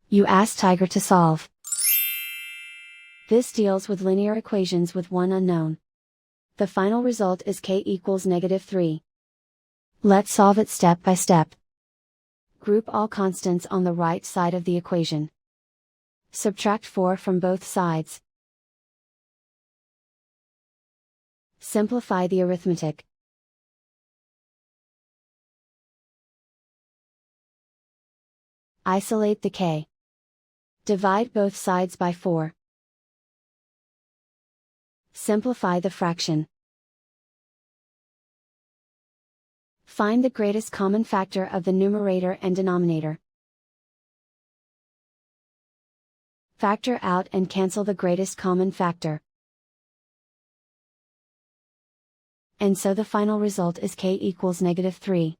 You ask Tiger to solve. This deals with linear equations with one unknown. The final result is k equals -3. Let's solve it step by step. Group all constants on the right side of the equation. Subtract 4 from both sides. Simplify the arithmetic. Isolate the k. Divide both sides by 4. Simplify the fraction. Find the greatest common factor of the numerator and denominator. Factor out and cancel the greatest common factor. And so the final result is k equals -3.